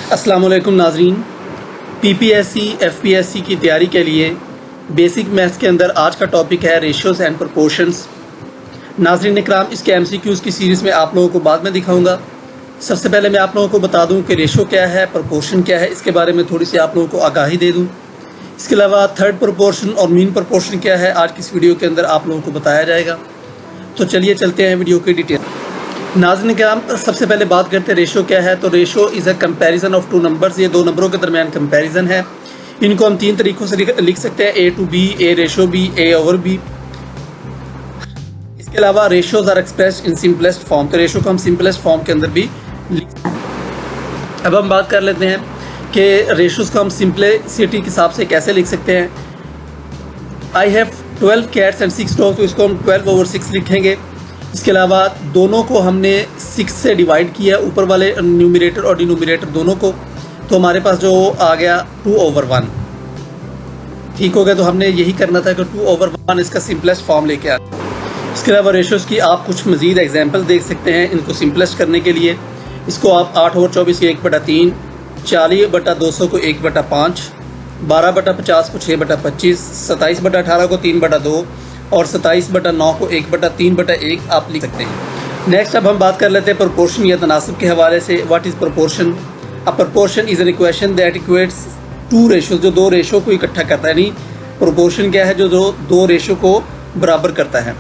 अस्सलाम वालेकुम नाजरीन। पीपीएससी एफपीएससी की तैयारी के लिए बेसिक मैथ्स के अंदर आज का टॉपिक है रेशियोज़ एंड प्रोपोर्शंस। नाजरीन इकराम, इसके एमसीक्यूज़ की सीरीज़ में आप लोगों को बाद में दिखाऊंगा। सबसे पहले मैं आप लोगों को बता दूं कि रेशो क्या है, प्रोपोर्शन क्या है, इसके बारे में थोड़ी सी आप लोगों को आगाही दे दूं। इसके अलावा थर्ड प्रोपोर्शन और मीन प्रोपोर्शन क्या है आज की इस वीडियो के अंदर आप लोगों को बताया जाएगा। तो चलिए चलते हैं वीडियो की डिटेल। नाज़रीन किराम, सबसे पहले बात करते हैं रेशो क्या है। तो ratio is a comparison of two numbers, ये दो नंबरों के दरमियान कंपैरिजन है। इनको हम तीन तरीक़ों से लिख सकते हैं, A to B, A ratio B, A over B. इसके अलावा ratios are expressed in simplest form, तो रेशो को हम सिंपलेस्ट फॉर्म के अंदर भी लिख सकते हैं। अब हम बात कर लेते हैं कि रेशोज़ को हम सिंपलिसिटी के हिसाब से कैसे लिख सकते हैं। I have 12 cats and 6 dogs, तो इसको हम 12/6 लिखेंगे। इसके अलावा दोनों को हमने 6 से डिवाइड किया, ऊपर वाले न्यूमरेटर और डिनोमिनेटर दोनों को, तो हमारे पास जो आ गया 2/1। ठीक हो गया। तो हमने यही करना था कि 2/1 इसका सिंपलेस्ट फॉर्म लेके आ। इसके अलावा रेशोज़ की आप कुछ मज़ीद एग्जांपल देख सकते हैं इनको सिंपलेस्ट करने के लिए। इसको आप 8/24 को 1/3, 40/200 को 1/5, 12/50 को 6/25, 27/18 को 3/2 और 27/9 को 1/3/1 आप लिख सकते हैं। नेक्स्ट अब हम बात कर लेते हैं प्रोपोर्शन या तनासब के हवाले से। What is proportion? A proportion is an equation that equates two ratios, जो दो रेशो को इकट्ठा करता है। यानी प्रोपोर्शन क्या है? जो दो रेशो को बराबर करता है।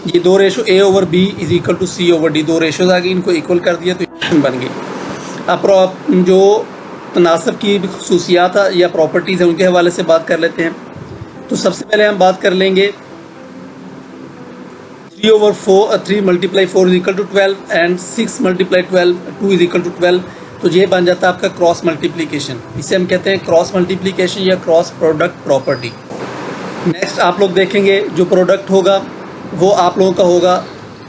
ये दो ratio A over B is equal to C over D, दो रेशोज आ गई, इनको इक्वल कर दिया तो इक्वेशन बन गई। अब जो तनासब की खसूसियात या प्रॉपर्टीज़ हैं उनके हवाले से बात कर लेते हैं। तो सबसे पहले हम बात कर लेंगे 3/4 3 × 4 is equal to 12 and 6 × 12 2 is equal to 12। तो ये बन जाता है आपका क्रॉस मल्टीप्लिकेशन। इसे हम कहते हैं क्रॉस मल्टीप्लिकेशन या क्रॉस प्रोडक्ट प्रॉपर्टी। नेक्स्ट आप लोग देखेंगे जो प्रोडक्ट होगा वो आप लोगों का होगा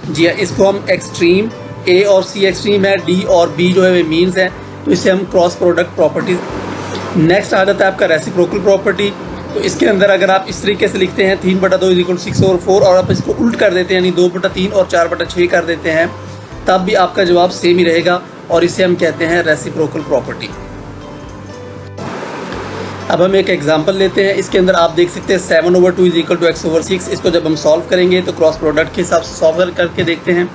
जी, इसको हम एक्सट्रीम, ए और सी एक्सट्रीम है, डी और बी जो है वे मीन्स है, तो इसे हम क्रॉस प्रोडक्ट प्रॉपर्टीज। नेक्स्ट आ जाता है आपका रेसिप्रोकल प्रॉपर्टी। तो इसके अंदर अगर आप इस तरीके से लिखते हैं 3/2 इज इक्वल टू 6/4 और आप इसको उल्ट कर देते हैं यानी 2/3 और 4/6 कर देते हैं, तब भी आपका जवाब सेम ही रहेगा और इसे हम कहते हैं रेसिप्रोकल प्रॉपर्टी। अब हम एक एग्जांपल लेते हैं। इसके अंदर आप देख सकते हैं 7/2 इज इक्वल टू x/6। इसको जब हम सॉल्व करेंगे तो क्रॉस प्रोडक्ट के हिसाब से सॉल्व करके देखते हैं,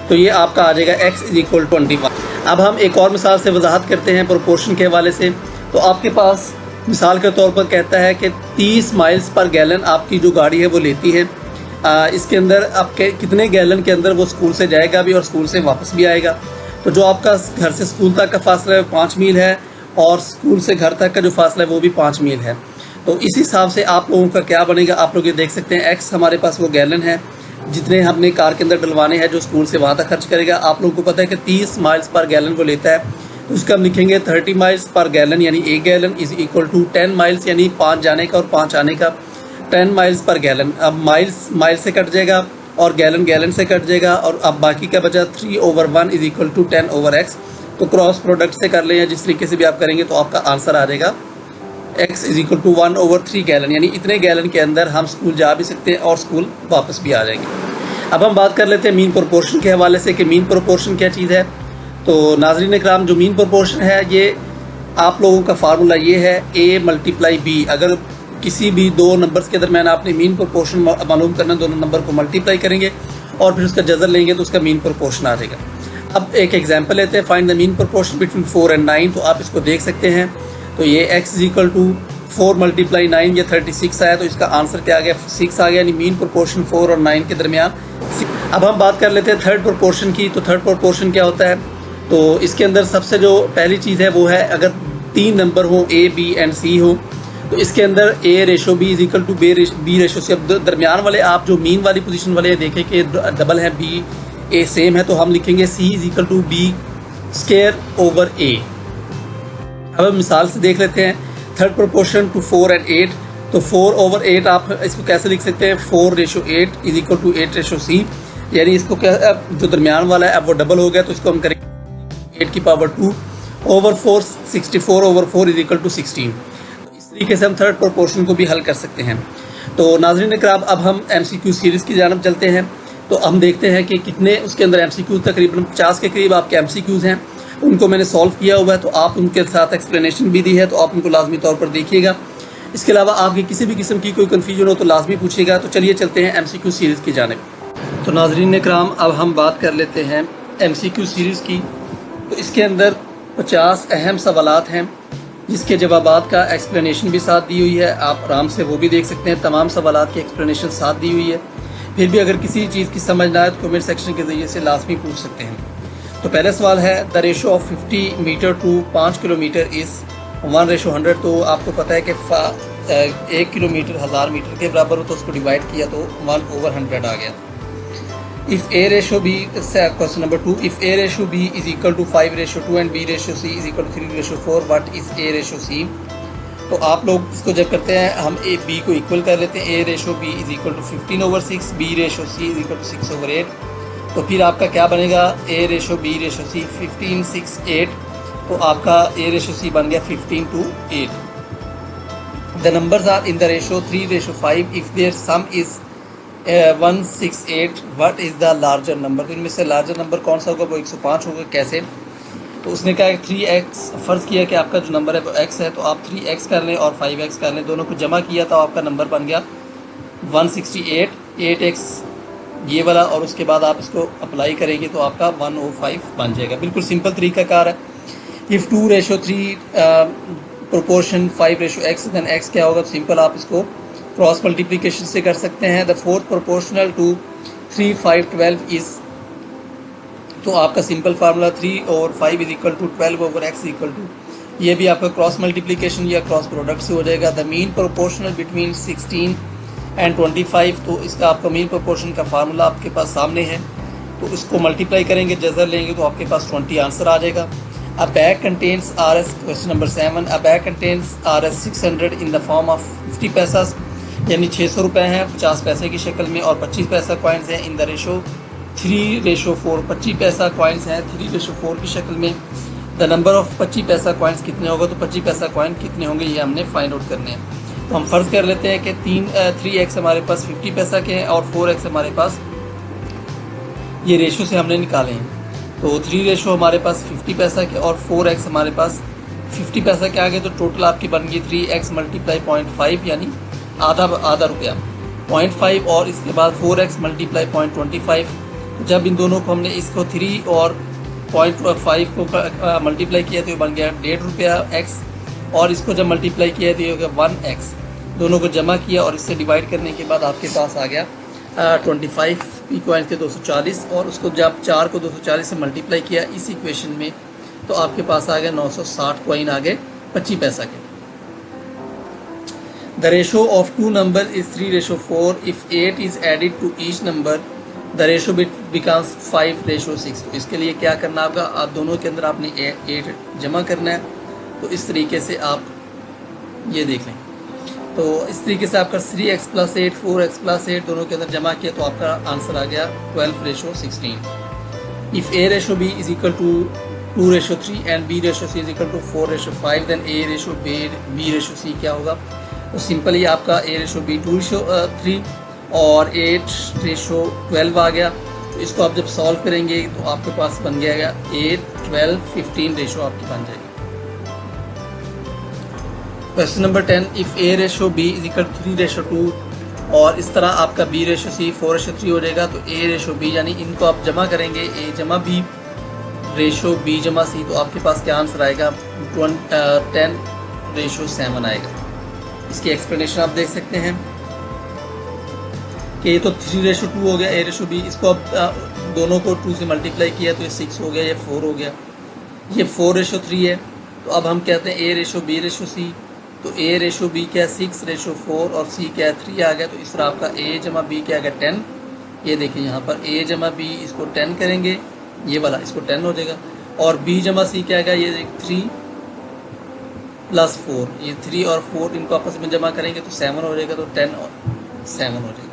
तो ये आपका आ जाएगा x इज इक्वल टू 21। अब हम एक और मिसाल से वजाहत करते हैं प्रोपोर्शन के हवाले से। तो आपके पास मिसाल के तौर पर कहता है कि 30 माइल्स पर गैलन आपकी जो गाड़ी है वो लेती है। इसके अंदर आपके कितने गैलन के अंदर वो स्कूल से जाएगा भी और स्कूल से वापस भी आएगा। तो जो आपका घर से स्कूल तक का फासला है 5 मील है और स्कूल से घर तक का जो फासला है वो भी 5 मील है। तो इस हिसाब से आप लोगों का क्या बनेगा, आप लोग ये देख सकते हैं x हमारे पास वो गैलन है जितने हमने कार के अंदर डलवाने हैं, जो स्कूल से वहाँ तक खर्च करेगा। आप लोगों को पता है कि 30 माइल्स पर गैलन वो लेता है, तो उसका हम लिखेंगे 30 माइल्स पर गैलन यानी 1 gallon is equal to 10 miles यानी 5 जाने का और 5 आने का, 10 माइल्स पर गैलन। अब माइल्स से कट जाएगा और गैलन से कट जाएगा और अब बाकी का बचा 3/1 इज इक्वल टू 10/x। तो क्रॉस प्रोडक्ट से कर लें या जिस तरीके से भी आप करेंगे तो आपका आंसर आ जाएगा x is equal to 1/3 gallon, यानी इतने गैलन के अंदर हम स्कूल जा भी सकते हैं और स्कूल वापस भी आ जाएंगे। अब हम बात कर लेते हैं मीन प्रोपोर्शन के हवाले से कि मीन प्रोपोर्शन क्या चीज़ है। तो नाज़रीन इकराम, जो मीन प्रोपोर्शन है ये आप लोगों का फार्मूला ये है a × b। अगर किसी भी दो नंबर्स के दरमियान आपने मीन प्रोपोर्शन मालूम करना, दोनों नंबर को मल्टीप्लाई करेंगे और फिर उसका जज़र लेंगे तो उसका मीन प्रोपोर्शन आ जाएगा। अब एक एग्जांपल लेते हैं, find the mean proportion between 4 and 9। तो आप इसको देख सकते हैं। तो ये x इज इक्वल टू 4 × 9 या 36 आया, तो इसका आंसर क्या आ गया? 6 आ गया, यानी मीन प्रोपोर्शन 4 और 9 के दरमियान। अब हम बात कर लेते हैं थर्ड प्रोपोर्शन की। तो थर्ड प्रोपोर्शन क्या होता है? तो इसके अंदर सबसे जो पहली चीज़ है वो है अगर 3 नंबर हो A, B एंड C हो, तो इसके अंदर A/B is equal to B/C। अब दरमियान वाले आप जो मीन वाली पोजीशन वाले देखें कि डबल है, B A सेम है, तो हम लिखेंगे C is equal to B²/A। अब हम मिसाल से देख लेते हैं थर्ड प्रोपोर्शन टू 4 and 8। तो 4/8 आप इसको कैसे लिख सकते हैं? 4/8 इज इक्वल टू 8/C, यानी इसको क्या जो दरमियान वाला है अब वो डबल हो गया, तो इसको हम करेंगे 8⁴ 64/4 इज इक्वल टू 16। तो इस तरीके से हम थर्ड प्रोपोर्शन को भी हल कर सकते हैं। तो नाज़रीन इकराम, अब हम MCQ सीरीज़ की जानब चलते हैं। तो हम देखते हैं कि कितने उसके अंदर MCQ, तकरीबन 50 के करीब आपके MCQs हैं। उनको मैंने सॉल्व किया हुआ है, तो आप उनके साथ एक्सप्लेनेशन भी दी है, तो आप उनको लाजमी तौर पर देखिएगा। इसके अलावा आपकी किसी भी किस्म की कोई कन्फ्यूजन हो तो लाजमी पूछिएगा। तो चलिए चलते हैं MCQ सीरीज़ की जानिब। तो नाज़रीन कराम, अब हम बात कर लेते हैं MCQ सीरीज़ की। तो इसके अंदर 50 अहम सवालात हैं, जिसके जवाबात का एक्सप्लेनेशन भी साथ दी हुई है। आप आराम से वो भी देख सकते हैं, तमाम सवालात की एक्सप्लेनेशन साथ दी हुई है। फिर भी अगर किसी चीज़ की समझ ना आए तो कमेंट सेक्शन के ज़रिए से लाजमी पूछ सकते हैं। तो पहला सवाल है, the ratio of 50 metre to 5 kilometre is 1:100। तो आपको पता है कि 1 किलोमीटर 1000 मीटर के बराबर हो, तो उसको डिवाइड किया तो 1/100 आ गया। If A ratio B, question number 2, if A ratio B is equal to 5:2 and B ratio C is equal to 3:4, what is A ratio C। तो आप लोग इसको जब करते हैं, हम B को इक्वल कर लेते हैं। A ratio B is equal to 15/6, B ratio C is equal to 6/8। तो फिर आपका क्या बनेगा, A ratio B ratio C 15, 6, 8। तो आपका A रेशो C बन गया 15:8। The numbers are in the ratio 3:5 if their sum is 168, what is the larger number. तो इनमें से लार्जर नंबर कौन सा होगा, वो 105 होगा। कैसे, तो उसने कहा कि 3x, फ़र्ज़ किया कि आपका जो नंबर है वो x है, तो आप 3x कर लें और 5x कर लें, दोनों को जमा किया तो आपका नंबर बन गया 168, 8x ये वाला, और उसके बाद आप इसको अप्लाई करेंगे तो आपका 105 बन जाएगा। बिल्कुल सिंपल तरीक़ाकार है। If 2:3 proportion 5:x, then x क्या होगा, सिंपल आप इसको क्रॉस मल्टीप्लिकेशन से कर सकते हैं। The fourth proportional to 3, 5, 12 is, तो आपका सिंपल फार्मूला 3 और 5 is equal to 12/x equal to, ये भी आपका क्रॉस मल्टीप्लिकेशन या क्रॉस प्रोडक्ट से हो जाएगा। The mean proportional between 16 and 25, तो इसका आपका मीन प्रोपोर्शन का फार्मूला आपके पास सामने है, तो इसको मल्टीप्लाई करेंगे, जज़र लेंगे तो आपके पास 20 आंसर आ जाएगा। अ bag contains RS, question number 7, a bag contains RS 600 in the form of 50 पैसा, यानी 600 रुपये हैं 50 पैसे की शक्ल में, और 25 पैसा कॉइन्स हैं इन द रेशो 3:4। 25 पैसा कॉइन्स हैं 3:4 की शक्ल में। द नंबर ऑफ 25 पैसा कॉइन्स कितने होगा, तो 25 पैसा कॉइन कितने होंगे ये हमने फाइंड आउट करने हैं। तो हम फ़र्ज़ कर लेते हैं कि 3x हमारे पास 50 पैसा के हैं और 4x हमारे पास, ये रेशो से हमने निकाले हैं। तो 3 रेशो हमारे पास 50 पैसा के और 4x हमारे पास 50 पैसा के आ गए, तो टोटल आपकी बन गई 3x मल्टीप्लाई 0.5, यानी आधा रुपया 0.5, और इसके बाद 4x मल्टीप्लाई 0.25। जब इन दोनों को हमने इसको 3 और 0.5 को मल्टीप्लाई किया तो ये बन गया 1.5 रुपया x, और इसको जब मल्टीप्लाई किया तो ये हो गया 1x। दोनों को जमा किया और इससे डिवाइड करने के बाद आपके पास आ गया 25 p कॉइन्स के 240, और उसको जब 4 को 240 से मल्टीप्लाई किया इस इक्वेशन में, तो आपके पास आ गया 960 कॉइन आ गए 25 पैसा के। The ratio of 2 number is 3:4। If 8 is added to each number the ratio becomes 5:6। तो इसके लिए क्या करना होगा, आप दोनों के अंदर आपने 8 जमा करना है। तो इस तरीके से आप ये देख लें, तो इस तरीके से आपका 3x + 8 4x + 8 दोनों के अंदर जमा किया तो आपका आंसर आ गया 12:16। If A ratio B is equal to 2:3 and B ratio C is equal to 4:5, then A ratio B ratio C क्या होगा, तो सिंपली आपका A रेशो B 2:3 और 8:12 आ गया। तो इसको आप जब सॉल्व करेंगे तो आपके पास बन गया 8, 12, 15 रेशो आपकी बन जाएगी। Question number 10, if A ratio B is equal 3:2 और इस तरह आपका B रेशो C 4:3 हो जाएगा, तो A रेशो B, यानी इनको आप जमा करेंगे A जमा B रेशो B जमा C, तो आपके पास क्या आंसर आएगा 10:7 आएगा। इसकी एक्सप्लेनेशन आप देख सकते हैं कि ये तो 3:2 हो गया A रेशो B, इसको आप दोनों को 2 से मल्टीप्लाई किया तो ये 6 हो गया, ये 4 हो गया, ये 4:3 है। तो अब हम कहते हैं A ratio B ratio C, तो A रेशो B क्या है 6:4 और C क्या है 3 आ गया। तो इस तरह आपका A जमा B क्या आ गया 10। ये देखिए यहाँ पर A जमा B इसको 10 करेंगे, ये वाला इसको 10 हो जाएगा, और B जमा C क्या आएगा, ये 3 + 4, ये 3 और 4 इनको आपस में जमा करेंगे तो 7 हो जाएगा, तो 10 और 7 हो जाएगा।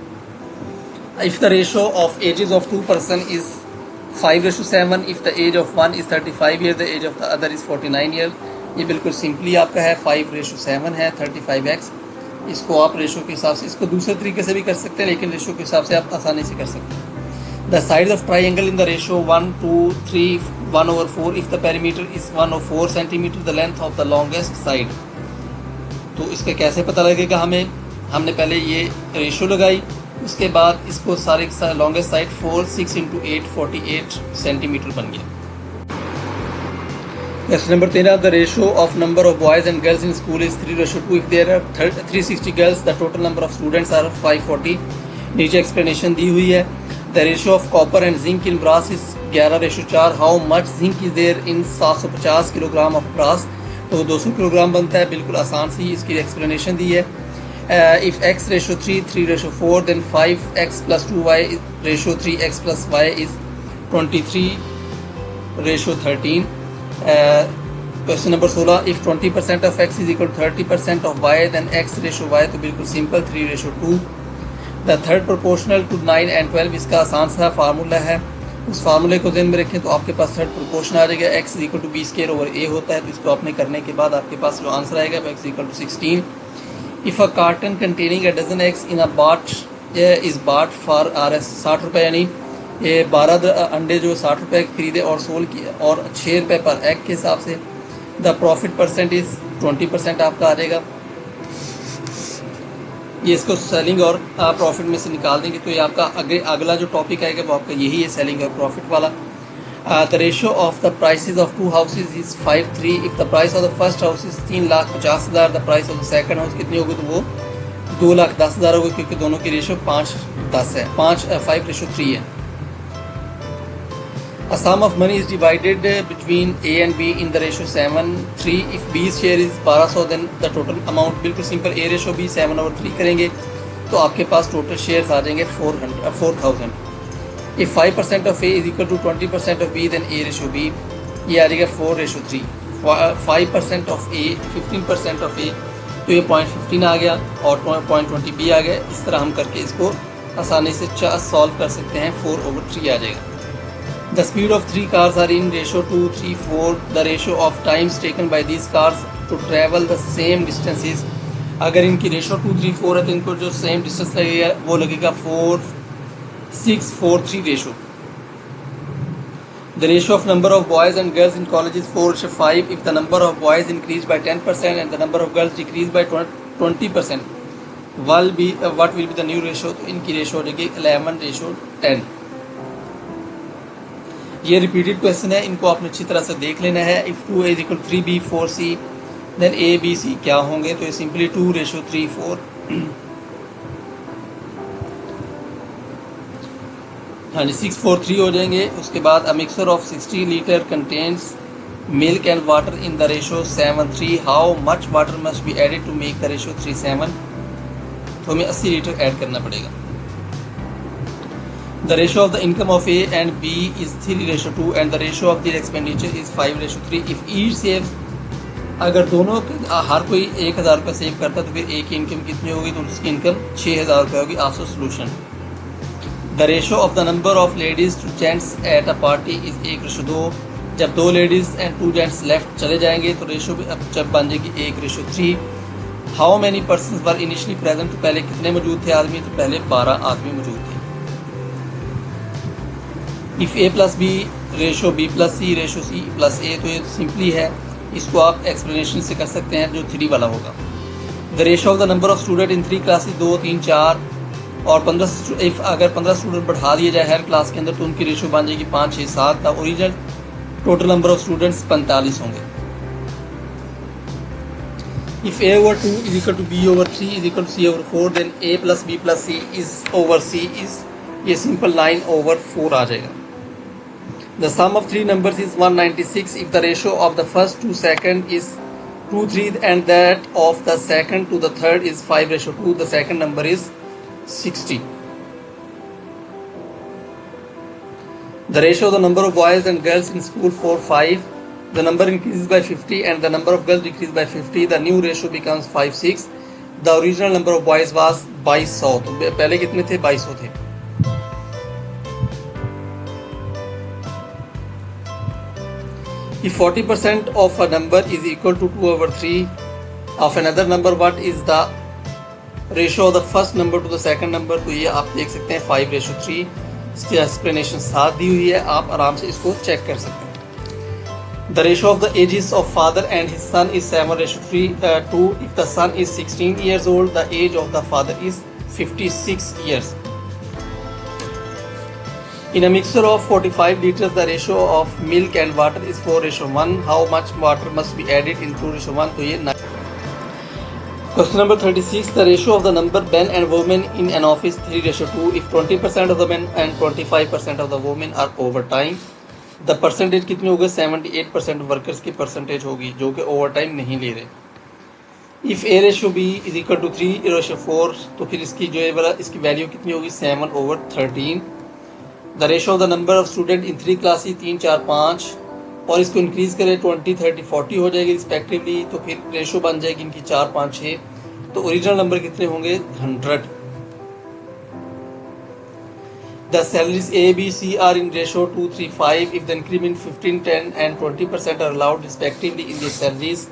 If the ratio of ages of 2 person is 5:7, if the age of 1 is 35 year, the age of the other is 49 year. ये बिल्कुल सिंपली आपका है 5:7 है 35x। इसको आप रेशो के हिसाब से, इसको दूसरे तरीके से भी कर सकते हैं, लेकिन रेशो के हिसाब से आप आसानी से कर सकते हैं। The side of triangle in the ratio 1, 2, 3, 1/4 if the perimeter is 1/4 centimeter the length of the longest side। तो इसका कैसे पता लगेगा हमें? हमने पहले ये रेशो लगाई, उसके बाद इसको सारे लॉन्गेस्ट साइड 4 6 × 8 48 सेंटीमीटर बन गया। Question number 13, the ratio of number of boys and girls in school is 3:2 if there are 360 girls the total number of students are 540। नीचे एक्सप्लेनेशन दी हुई है। The ratio of copper and zinc in brass is 11:4। How much zinc is there in 750 kilogram of brass. तो 200 kilogram बनता है। बिल्कुल आसान सी इसकी एक्सप्लेनेशन दी है। If x/3 3/4 then 5x + 2y ratio 3x + y is 23:13। Question number 16, if 20% of x is equal to 30% of y then x/y, तो बिल्कुल simple 3/2। The third proportional to 9 and 12, इसका आसान सा फार्मूला है। उस फार्मूले को ध्यान में रखें तो आपके पास थर्ड प्रोपोर्शन आ जाएगा। x = b² / a होता है, तो इसको आपने करने के बाद आपके पास जो आंसर आएगा वो x = 16। If a carton containing a dozen eggs in a bat is bought for Rs 60 रुपये, यानी ये 12 अंडे जो 60 रुपये खरीदे और सोल किया और 6 रुपये पर एग के हिसाब से, द प्रॉफिट परसेंट इज़ 20% आपका आ जाएगा। ये इसको सेलिंग और प्रॉफिट में से निकाल देंगे तो ये आपका अगला जो टॉपिक आएगा वो आपका यही है, सेलिंग और प्रॉफिट वाला। The ratio of the prices of 2 houses is 5:3। If the price of the first house is 3,50,000, the price of the second house कितनी होगी? तो वो 2,10,000 होगी, क्योंकि दोनों की रेशो 5:10 है, 5:3 है। A sum of money is divided between A and B in the ratio 7:3. If B's share is 1200 then the total amount, बिल्कुल सिंपल, A रेशो B 7/3 करेंगे तो आपके पास टोटल शेयर्स आ जाएंगे 4,000। If 5% of A is equal to 20% of B then A ratio B, ये आ जाएगा 4:3। 5% of A 15% of A, तो ये 0.15 आ गया और 0.20 B आ गया। इस तरह हम करके इसको आसानी से सॉल्व कर सकते हैं। 4/3 आ जाएगा। The speed of 3 cars are in ratio 2, 3, 4. The ratio of times taken by these cars to travel the same distances, अगर इनकी रेशो 2, 3, 4 है तो इनको जो सेम डिस्टेंस लगेगा वो लगेगा 4, 6, 4, 3 ratio. The ratio of number of boys and girls in college is 4:5. If the number of boys increased by 10% and the number of girls decreased by 20%, what will be the new ratio? तो इनकी ratio हो जाएगी 11:10। ये repeated question है, इनको आपने अच्छी तरह से देख लेना है। If 2A = 3B 4C then A B C क्या होंगे? तो ये सिंपली 2:3 4। हाँ जी, 6 4 3 हो जाएंगे। उसके बाद a mixture of 60 litre contains milk and water in the ratio 7:3। How much water must be added to make the ratio 3:7? तो हमें 80 लीटर ऐड करना पड़ेगा। The ratio of the income of A and B is 3:2 and the ratio of their expenditure is 5:3. If each saves, अगर दोनों हर कोई 1,000 रुपये save करता है तो फिर A की इनकम कितनी होगी? तो उसकी इनकम 6,000 रुपये होगी। Answer solution. The ratio of the number of ladies to gents at a party is 1:2। जब 2 लेडीज़ एंड 2 जेंट्स लेफ्ट चले जाएंगे तो रेशो भी अब जब बन जाएगी 1:3। How many person were initially present, तो पहले कितने मौजूद थे आदमी? तो पहले 12 आदमी मौजूद थे। If A + B ratio B + C ratio C + A, तो ये सिंपली है, इसको आप एक्सप्लेनेशन से कर सकते हैं जो 3 वाला होगा। The ratio of the number of student in 3 classes 2, 3, 4 और 15। इफ अगर 15 स्टूडेंट बढ़ा दिए जाए हर क्लास के अंदर तो उनकी रेशो बन जाएगी 5, 6, 7। The original total number of students 45 होंगे। If A/2 = B/3 = C/4 then A + B + C is/C is, ये सिंपल 9/4 आ जाएगा। The sum of 3 numbers is 196 if the ratio of the first to second is 2, 3 and that of the second to the third is 5:2. The second number is 60. The ratio of the number of boys and girls in school 4, 5. The number increases by 50 and the number of girls decreases by 50. The new ratio becomes 5, 6. The original number of boys was 2200. तो पहले कितने थे? 2200 थे। If 40% of a number is equal to 2/3 of another number, what is the ratio of the first number to the second number? तो ये आप देख सकते हैं 5:3। इसकी एक्सप्लेनेशन साथ दी हुई है, आप आराम से इसको चेक कर सकते हैं। The ratio of the ages of father and his son is 7:2. If the son is 16 years old, the age of the father is 56 years. In a mixture of 45 liters, the ratio of milk and water is 4:1. How much water must be added in 2:1? तो ये Question number 36. The ratio of the number men and women in an office 3:2. If 20% of the men and 25% of the women are overtime, the percentage कितनी होगी? 78% workers की percentage होगी जो कि overtime नहीं ले रहे। If A/B is equal to 3:4, तो फिर इसकी जो है वाला इसकी वैल्यू कितनी होगी? 7/13. The ratio of the number of student in 3 classes 3, 4, 5 और इसको इंक्रीज करें 20, 30, 40 हो जाएगी रिस्पेक्टिवली, तो फिर रेशो बन जाएगी इनकी 4, 5, 6। तो ओरिजिनल नंबर कितने होंगे? 100। The salaries A, B, C are in ratio 2, 3, 5. If the increment 15, 10 and 20% are allowed respectively in their salaries,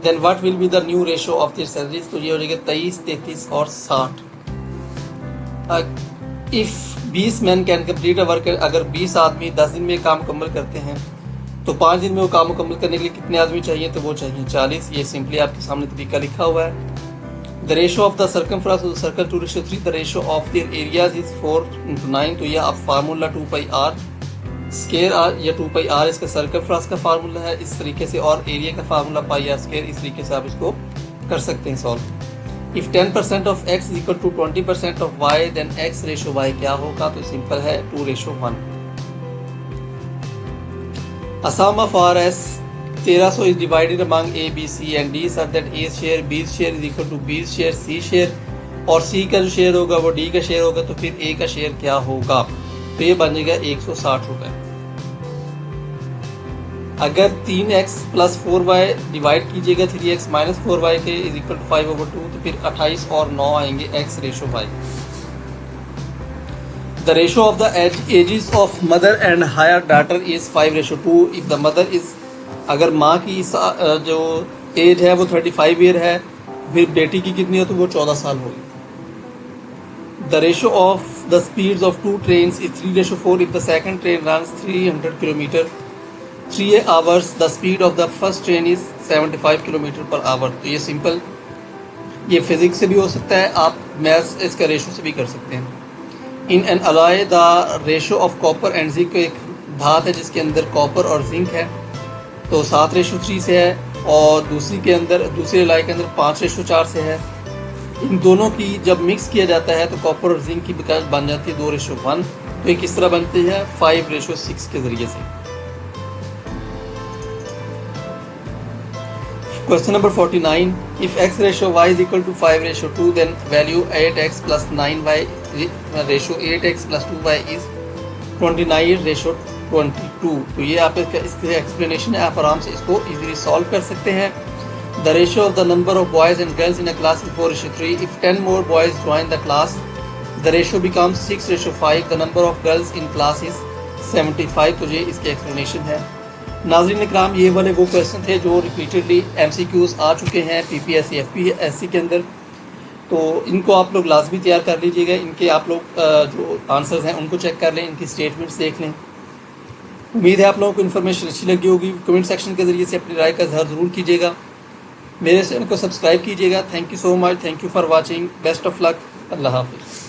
then what will be the new ratio of their salaries? तो ये हो जाएगा 23, 33 और 60। If 20 men can complete a work, अगर 20 आदमी 10 दिन में काम मुकम्मल करते हैं तो 5 दिन में वो काम मुकम्मल करने के लिए कितने आदमी चाहिए? तो वो चाहिए 40। ये सिंपली आपके सामने तरीका लिखा हुआ है। The ratio of the circumference of the circle 2:3। The ratio of their areas is 4:9। तो यह आप फार्मूला 2πr स्क्वायर r या 2πr इसका सर्कमफ्रेंस का फार्मूला है इस तरीके से, और एरिया का फार्मूला πr स्क्वायर, इस तरीके से आप इसको कर सकते हैं solve. If 10% of x is equal to 20% of y, then x ratio y क्या होगा? तो सिंपल है 2:1। A sum of RS 1300 is divided among A, B, C and D such that A's share, B's share is equal to B's share, C share और C का जो share होगा वो D का शेयर होगा, तो फिर A का शेयर क्या होगा? तो ये बन जाएगा 160 रुपए। अगर 3x प्लस 4y डिवाइड कीजिएगा 3x माइनस 4y के इज इक्वल टू 5/2, तो फिर 28 और 9 आएंगे x ratio y। The ratio of the ages of mother and higher daughter is 5:2. If the mother is, अगर माँ की जो एज है वो 35 ईयर है, फिर बेटी की कितनी है? तो वो 14 साल होगी। The ratio of the speeds of 2 trains is 3:4. If the second train runs 300 km 3 hours, the speed of the first train is 75 km per hour. तो ये सिंपल, ये फिजिक्स से भी हो सकता है, आप मैथ्स इसका रेशो से भी कर सकते हैं। In an alloy the ratio of copper and zinc, एक धात है जिसके अंदर कॉपर और जिंक है, तो 7:3 से है, और दूसरी के अंदर दूसरे अलॉय के अंदर 5:4 से है। इन दोनों की जब मिक्स किया जाता है तो कॉपर और जिंक की बन जाती है 2:1। तो ये किस तरह बनती है? 5:6 के जरिए से। Question number 49. If x ratio y is equal to 5:2, then value 8x plus 9y ratio 8x plus 2y is 29:22. तो ये आप इसका एक्सप्लेनेशन है, आप आराम से इसको इजीली सॉल्व कर सकते हैं। The ratio of the number of boys and girls in a class is 4:3. If 10 more boys join the class, the ratio becomes 6:5. The number of girls in class is 75. तो ये इसकी explanation है। नाज़रीन इकराम, ये वाले वो क्वेश्चन थे जो रिपीटेडली MCQs आ चुके हैं PPSC FPSC के अंदर, तो इनको आप लोग लाजमी तैयार कर लीजिएगा। इनके आप लोग जो आंसर्स हैं उनको चेक कर लें, इनकी स्टेटमेंट्स देख लें। उम्मीद है आप लोगों को इन्फॉर्मेशन अच्छी लगी होगी। कमेंट सेक्शन के ज़रिए से अपनी राय का इज़हार ज़रूर कीजिएगा। मेरे चैनल को सब्सक्राइब कीजिएगा। Thank you so much, thank you for watching, best of luck, Allah हाफिज़।